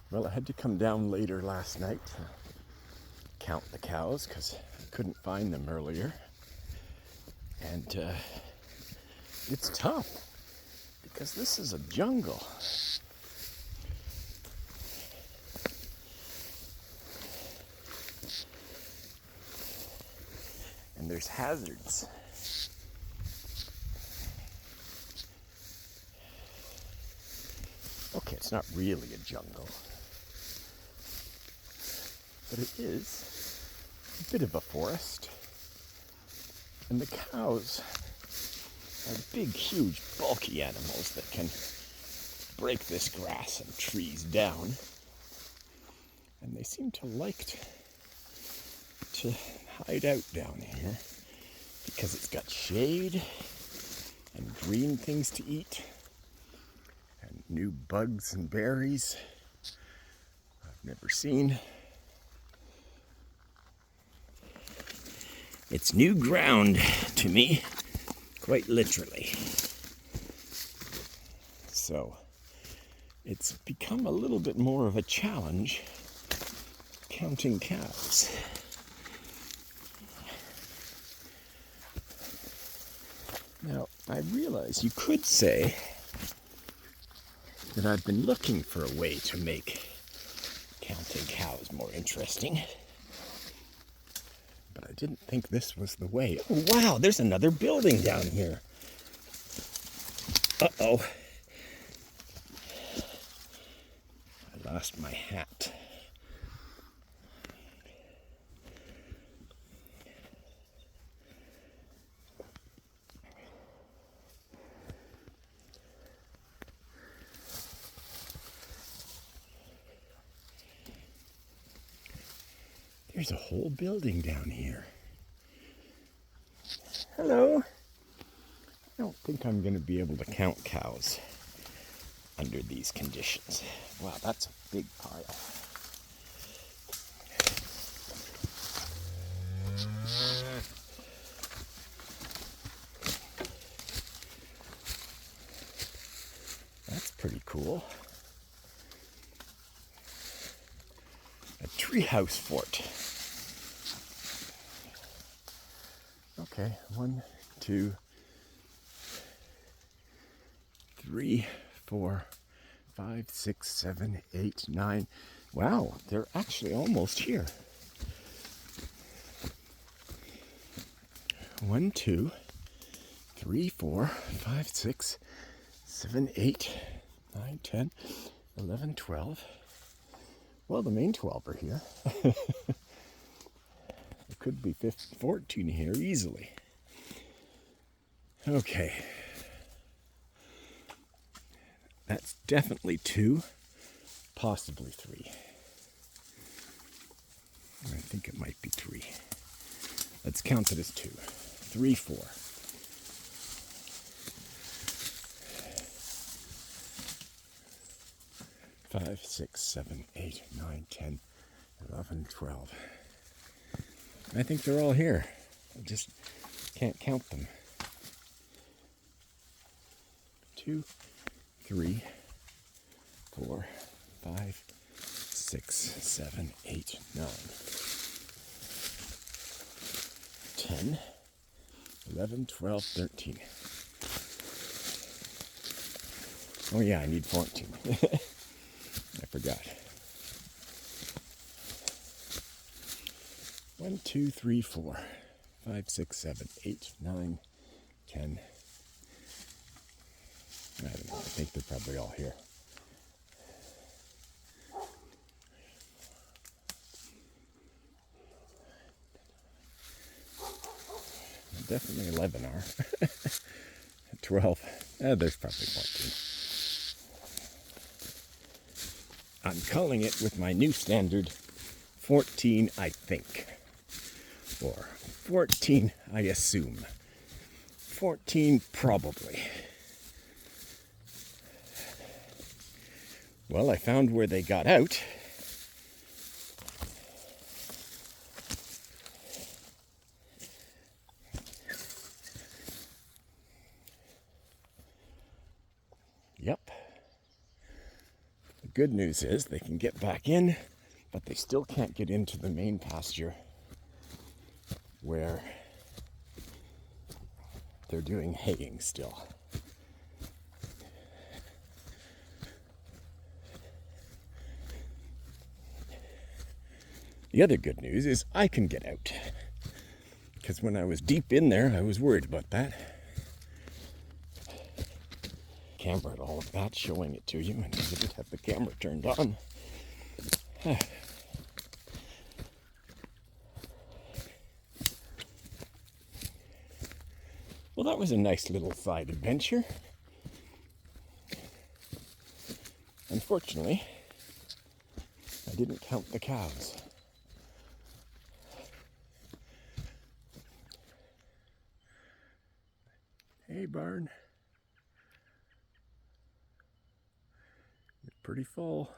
Well, I had to come down later last night to count the cows because I couldn't find them earlier. And it's tough because this is a jungle. And there's hazards. Okay, it's not really a jungle, but it is a bit of a forest. And the cows are big, huge, bulky animals that can break this grass and trees down. And they seem to like to hide out down here because it's got shade and green things to eat and new bugs and berries I've never seen. It's new ground to me, quite literally. So it's become a little bit more of a challenge counting cows. Now, I realize you could say that I've been looking for a way to make counting cows more interesting. But I didn't think this was the way. Oh, wow, there's another building down here. Uh-oh. I lost my hat. There's a whole building down here. Hello. I don't think I'm going to be able to count cows under these conditions. Wow, that's a big pile. That's pretty cool. A treehouse fort. Okay, 1, 2, 3, 4, 5, 6, 7, 8, 9. Wow, they're actually almost here. 1, 2, 3, 4, 5, 6, 7, 8, 9, 10, 11, 12. Well, the main 12 are here. There could be 15, 14 here easily. Okay. That's definitely 2, possibly 3. I think it might be 3. Let's count it as 2. 3, 4. 5, 6, 7, 8, 9, 10, 11, 12. I think they're all here. I just can't count them. 2, 3, 4, 5, 6, 7, 8, 9, 10, 11, 12, 13. Oh yeah, I need 14. I forgot. 1, 2, 3, 4, 5, 6, 7, 8, 9, 10. I don't know, I think they're probably all here. Definitely 11 are. 12. There's probably 14. I'm calling it with my new standard 14, I think. Or 14, I assume. 14, probably. Well, I found where they got out. Yep. good news is they can get back in, but they still can't get into the main pasture where they're doing haying still. The other good news is I can get out. Because when I was deep in there, I was worried about that. Camera and all of that, showing it to you, and I didn't have the camera turned on. Well, that was a nice little side adventure. Unfortunately, I didn't count the cows. Hey, barn. You're pretty full.